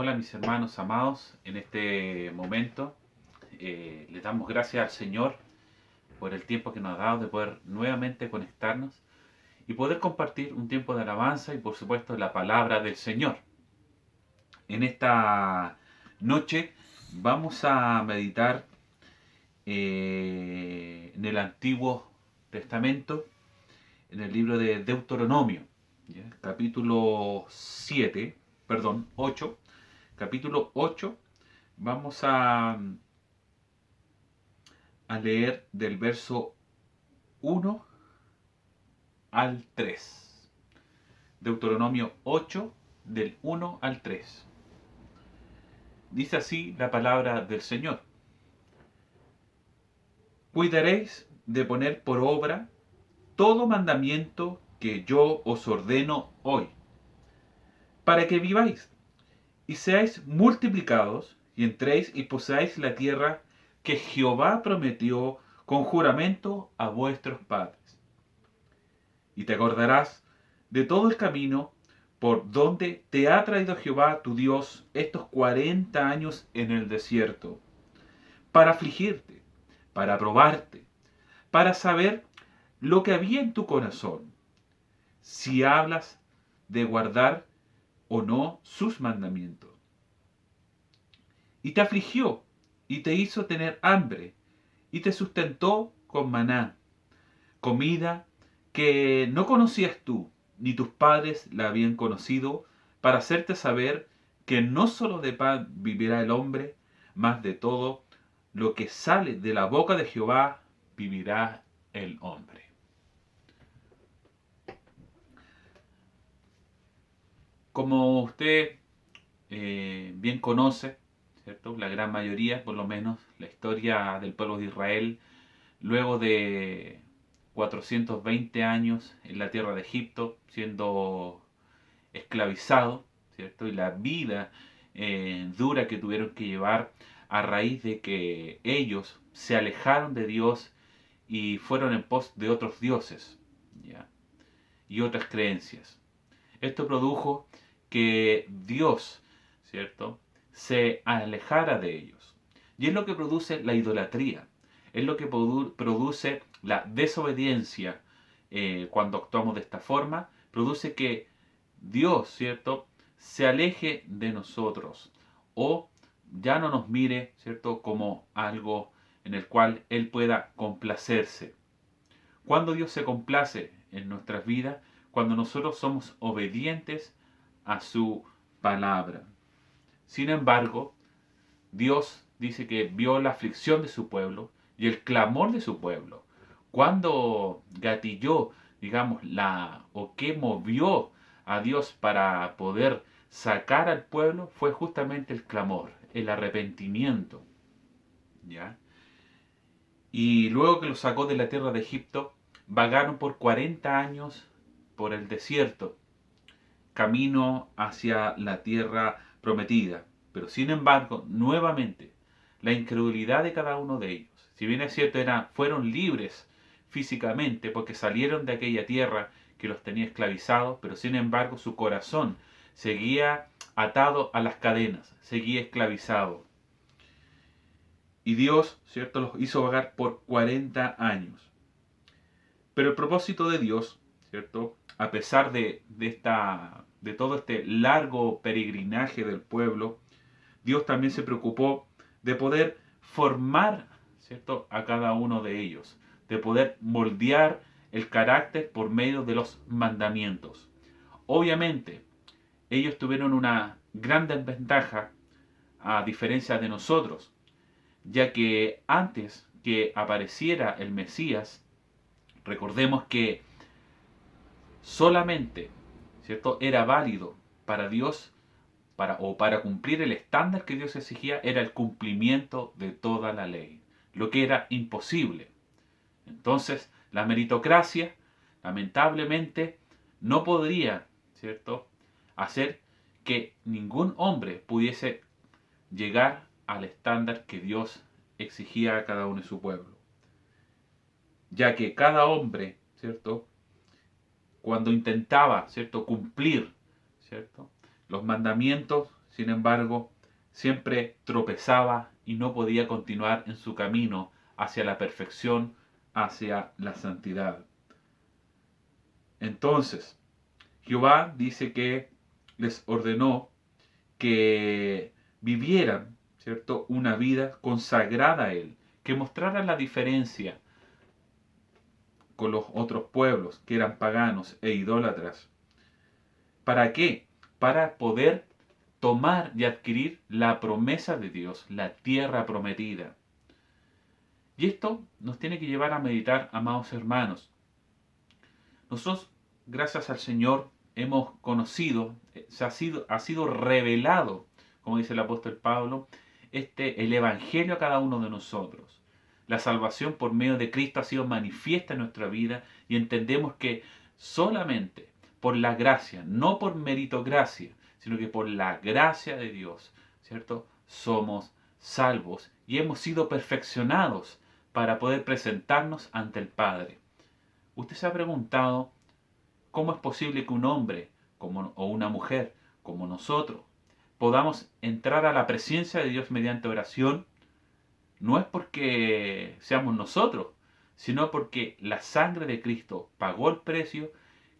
Hola mis hermanos amados, en este momento le damos gracias al Señor por el tiempo que nos ha dado de poder nuevamente conectarnos y poder compartir un tiempo de alabanza y por supuesto la palabra del Señor. En esta noche vamos a meditar en el Antiguo Testamento, en el libro de Deuteronomio, ¿ya? Capítulo 7, perdón, 8, capítulo 8. Vamos a leer del verso 1 al 3. Deuteronomio 8, del 1 al 3. Dice así la palabra del Señor. Cuidaréis de poner por obra todo mandamiento que yo os ordeno hoy, para que viváis y seáis multiplicados y entréis y poseáis la tierra que Jehová prometió con juramento a vuestros padres. Y te acordarás de todo el camino por donde te ha traído Jehová tu Dios estos 40 años en el desierto, para afligirte, para probarte, para saber lo que había en tu corazón, si hablas de guardar o no sus mandamientos. Y te afligió, y te hizo tener hambre, y te sustentó con maná, comida que no conocías tú, ni tus padres la habían conocido, para hacerte saber que no solo de pan vivirá el hombre, mas de todo lo que sale de la boca de Jehová vivirá el hombre. Como usted bien conoce, ¿cierto? La gran mayoría, por lo menos, la historia del pueblo de Israel, luego de 420 años en la tierra de Egipto, siendo esclavizado, ¿cierto? Y la vida dura que tuvieron que llevar a raíz de que ellos se alejaron de Dios y fueron en pos de otros dioses, ¿ya? Y otras creencias. Esto produjo que Dios, ¿cierto?, se alejara de ellos. Y es lo que produce la idolatría, es lo que produce la desobediencia cuando actuamos de esta forma, produce que Dios, ¿cierto?, se aleje de nosotros o ya no nos mire, ¿cierto?, como algo en el cual Él pueda complacerse. Cuando Dios se complace en nuestras vidas, cuando nosotros somos obedientes a su palabra. Sin embargo, Dios dice que vio la aflicción de su pueblo y el clamor de su pueblo. Cuando gatilló, digamos, o que movió a Dios para poder sacar al pueblo fue justamente el clamor, el arrepentimiento, ¿ya? Y luego que los sacó de la tierra de Egipto, vagaron por 40 años por el desierto, camino hacia la tierra prometida. Pero sin embargo, nuevamente, la incredulidad de cada uno de ellos, si bien es cierto, fueron libres físicamente porque salieron de aquella tierra que los tenía esclavizados, pero sin embargo su corazón seguía atado a las cadenas, seguía esclavizado. Y Dios, ¿cierto?, los hizo vagar por 40 años. Pero el propósito de Dios, ¿cierto?, a pesar de todo este largo peregrinaje del pueblo, Dios también se preocupó de poder formar, ¿cierto?, a cada uno de ellos, de poder moldear el carácter por medio de los mandamientos. Obviamente, ellos tuvieron una gran desventaja a diferencia de nosotros, ya que antes que apareciera el Mesías, recordemos que solamente, ¿cierto?, era válido para Dios para cumplir el estándar que Dios exigía, era el cumplimiento de toda la ley, lo que era imposible. Entonces, la meritocracia, lamentablemente, no podría, ¿cierto?, hacer que ningún hombre pudiese llegar al estándar que Dios exigía a cada uno de su pueblo, ya que cada hombre, ¿cierto?, cuando intentaba, ¿cierto?, cumplir, ¿cierto?, los mandamientos, sin embargo, siempre tropezaba y no podía continuar en su camino hacia la perfección, hacia la santidad. Entonces, Jehová dice que les ordenó que vivieran, ¿cierto?, una vida consagrada a Él, que mostraran la diferencia con los otros pueblos que eran paganos e idólatras. ¿Para qué? Para poder tomar y adquirir la promesa de Dios, la tierra prometida. Y esto nos tiene que llevar a meditar, amados hermanos. Nosotros, gracias al Señor, hemos conocido, ha sido revelado, como dice el apóstol Pablo, el Evangelio a cada uno de nosotros. La salvación por medio de Cristo ha sido manifiesta en nuestra vida y entendemos que solamente por la gracia, no por meritocracia, sino que por la gracia de Dios, ¿cierto? Somos salvos y hemos sido perfeccionados para poder presentarnos ante el Padre. ¿Usted se ha preguntado cómo es posible que un hombre o una mujer como nosotros podamos entrar a la presencia de Dios mediante oración? No es porque seamos nosotros, sino porque la sangre de Cristo pagó el precio,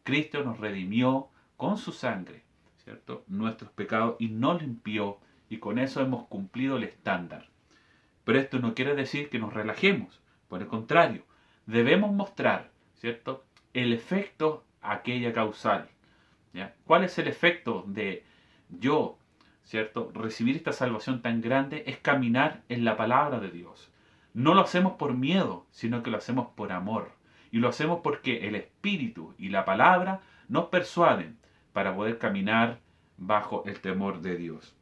Cristo nos redimió con su sangre, ¿cierto?, nuestros pecados y nos limpió, y con eso hemos cumplido el estándar. Pero esto no quiere decir que nos relajemos, por el contrario, debemos mostrar, ¿cierto?, el efecto aquella causal. ¿Ya? ¿Cuál es el efecto de yo, ¿cierto?, recibir esta salvación tan grande? Es caminar en la palabra de Dios. No lo hacemos por miedo, sino que lo hacemos por amor. Y lo hacemos porque el Espíritu y la palabra nos persuaden para poder caminar bajo el temor de Dios.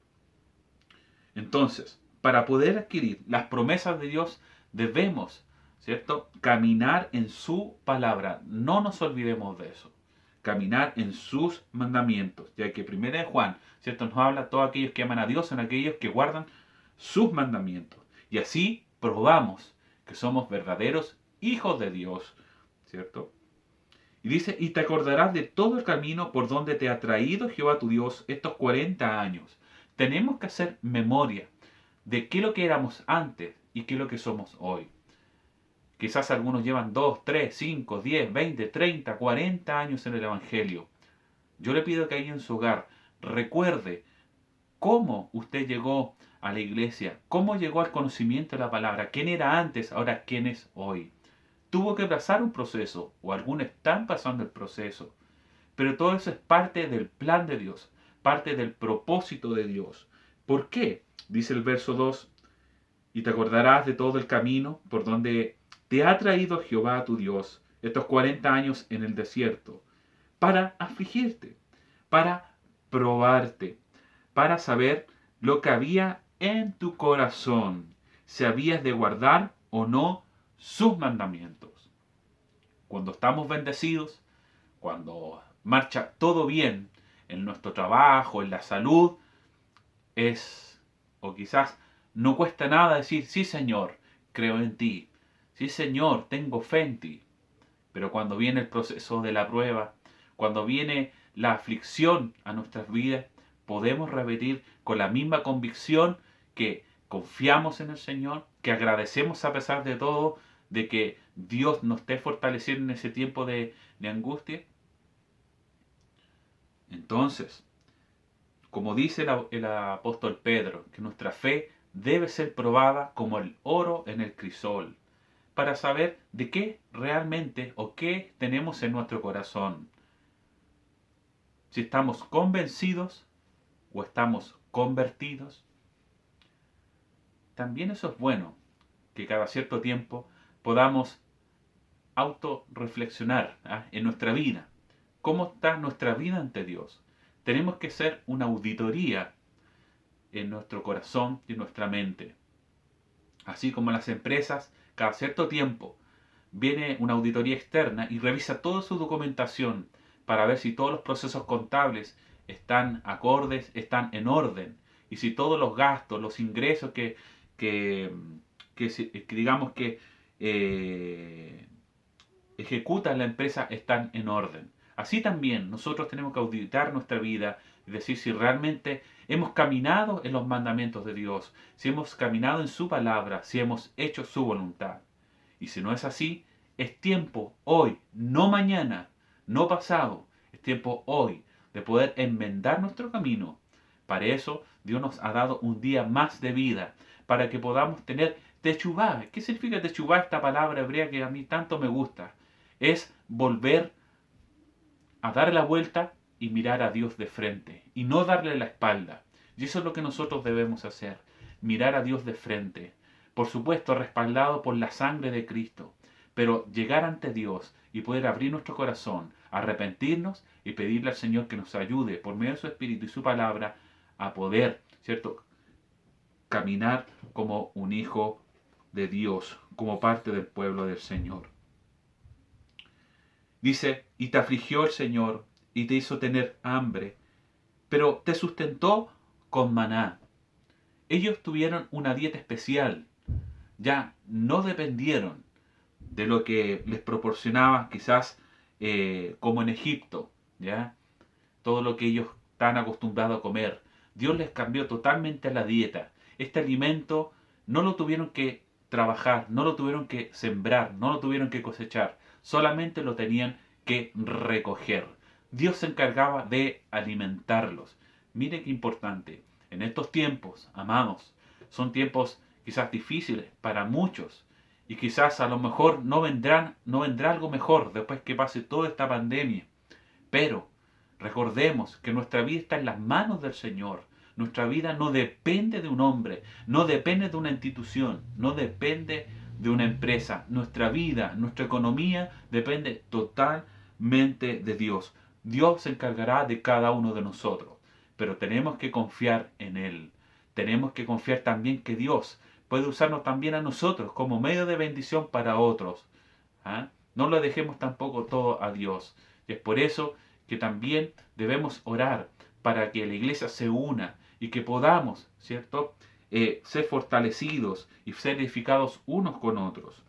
Entonces, para poder adquirir las promesas de Dios, debemos, ¿cierto?, caminar en su palabra. No nos olvidemos de eso. Caminar en sus mandamientos, ya que 1 Juan, ¿cierto?, nos habla, todos aquellos que aman a Dios son aquellos que guardan sus mandamientos. Y así probamos que somos verdaderos hijos de Dios, ¿cierto? Y dice, y te acordarás de todo el camino por donde te ha traído Jehová tu Dios estos 40 años. Tenemos que hacer memoria de qué es lo que éramos antes y qué es lo que somos hoy. Quizás algunos llevan 2, 3, 5, 10, 20, 30, 40 años en el Evangelio. Yo le pido que ahí en su hogar recuerde cómo usted llegó a la iglesia, cómo llegó al conocimiento de la palabra, quién era antes, ahora quién es hoy. Tuvo que pasar un proceso, o algunos están pasando el proceso, pero todo eso es parte del plan de Dios, parte del propósito de Dios. ¿Por qué? Dice el verso 2, y te acordarás de todo el camino por donde te ha traído Jehová tu Dios estos 40 años en el desierto, para afligirte, para probarte, para saber lo que había en tu corazón, si habías de guardar o no sus mandamientos. Cuando estamos bendecidos, cuando marcha todo bien en nuestro trabajo, en la salud, o quizás no cuesta nada decir, sí Señor, creo en ti, sí Señor, tengo fe en ti. Pero cuando viene el proceso de la prueba, cuando viene la aflicción a nuestras vidas, podemos repetir con la misma convicción que confiamos en el Señor, que agradecemos a pesar de todo, de que Dios nos esté fortaleciendo en ese tiempo de angustia. Entonces, como dice el apóstol Pedro, que nuestra fe debe ser probada como el oro en el crisol, para saber de qué realmente o qué tenemos en nuestro corazón. Si estamos convencidos o estamos convertidos. También eso es bueno, que cada cierto tiempo podamos autorreflexionar en nuestra vida. ¿Cómo está nuestra vida ante Dios? Tenemos que hacer una auditoría en nuestro corazón y en nuestra mente. Así como las empresas, cada cierto tiempo viene una auditoría externa y revisa toda su documentación para ver si todos los procesos contables están acordes, están en orden, y si todos los gastos, los ingresos que digamos que ejecuta la empresa están en orden. Así también nosotros tenemos que auditar nuestra vida y decir si realmente hemos caminado en los mandamientos de Dios, si hemos caminado en su palabra, si hemos hecho su voluntad. Y si no es así, es tiempo hoy, no mañana, no pasado, es tiempo hoy de poder enmendar nuestro camino. Para eso Dios nos ha dado un día más de vida, para que podamos tener techubá. ¿Qué significa techubá? Esta palabra hebrea que a mí tanto me gusta. Es volver a dar la vuelta y mirar a Dios de frente y no darle la espalda. Y eso es lo que nosotros debemos hacer, mirar a Dios de frente. Por supuesto, respaldado por la sangre de Cristo, pero llegar ante Dios y poder abrir nuestro corazón, arrepentirnos y pedirle al Señor que nos ayude por medio de su Espíritu y su palabra a poder, ¿cierto?, caminar como un hijo de Dios, como parte del pueblo del Señor. Dice, y te afligió el Señor, y te hizo tener hambre, pero te sustentó con maná. Ellos tuvieron una dieta especial, ya no dependieron de lo que les proporcionaba quizás como en Egipto, ya todo lo que ellos están acostumbrados a comer. Dios les cambió totalmente la dieta. Este alimento no lo tuvieron que trabajar, no lo tuvieron que sembrar, no lo tuvieron que cosechar, solamente lo tenían que recoger. Dios se encargaba de alimentarlos. Mire qué importante. En estos tiempos, amados, son tiempos quizás difíciles para muchos y quizás a lo mejor no vendrá algo mejor después que pase toda esta pandemia. Pero recordemos que nuestra vida está en las manos del Señor. Nuestra vida no depende de un hombre, no depende de una institución, no depende de una empresa. Nuestra vida, nuestra economía depende totalmente de Dios. Dios se encargará de cada uno de nosotros, pero tenemos que confiar en Él. Tenemos que confiar también que Dios puede usarnos también a nosotros como medio de bendición para otros. ¿Ah? No lo dejemos tampoco todo a Dios. Y es por eso que también debemos orar para que la iglesia se una y que podamos, ¿cierto?, ser fortalecidos y ser edificados unos con otros.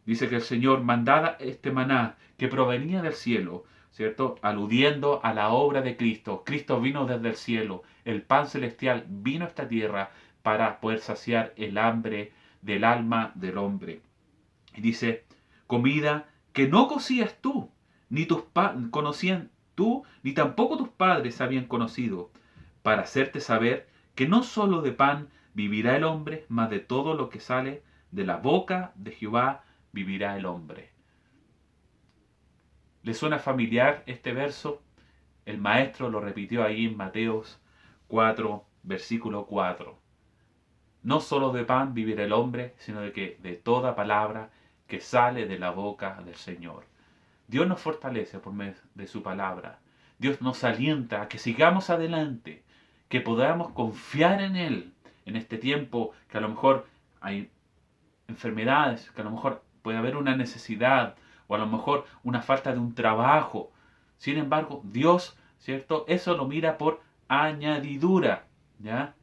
Dice que el Señor mandaba este maná que provenía del cielo, ¿cierto?, aludiendo a la obra de Cristo. Cristo vino desde el cielo, el pan celestial vino a esta tierra para poder saciar el hambre del alma del hombre. Y dice, comida que no cocías tú, ni conocían tú, ni tampoco tus padres habían conocido, para hacerte saber que no solo de pan vivirá el hombre, mas de todo lo que sale de la boca de Jehová vivirá el hombre. ¿Le suena familiar este verso? El maestro lo repitió ahí en Mateos 4, versículo 4. No solo de pan vivirá el hombre, sino de que de toda palabra que sale de la boca del Señor. Dios nos fortalece por medio de su palabra. Dios nos alienta a que sigamos adelante, que podamos confiar en Él en este tiempo que a lo mejor hay enfermedades, que a lo mejor puede haber una necesidad o a lo mejor una falta de un trabajo. Sin embargo, Dios, ¿cierto? Eso lo mira por añadidura, ¿ya?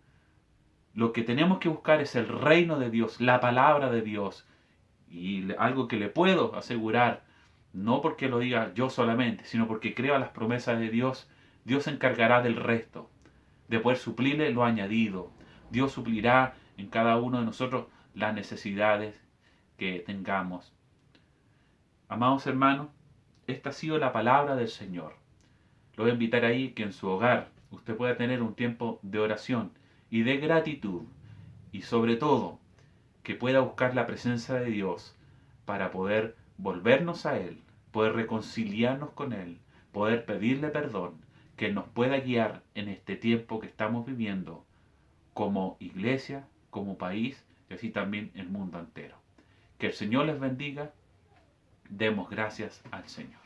Lo que tenemos que buscar es el reino de Dios, la palabra de Dios. Y algo que le puedo asegurar, no porque lo diga yo solamente, sino porque creo a las promesas de Dios, Dios se encargará del resto, de poder suplirle lo añadido. Dios suplirá en cada uno de nosotros las necesidades que tengamos. Amados hermanos, esta ha sido la palabra del Señor. Lo voy a invitar ahí que en su hogar usted pueda tener un tiempo de oración y de gratitud y sobre todo que pueda buscar la presencia de Dios para poder volvernos a Él, poder reconciliarnos con Él, poder pedirle perdón, que Él nos pueda guiar en este tiempo que estamos viviendo como iglesia, como país y así también el mundo entero. Que el Señor les bendiga. Demos gracias al Señor.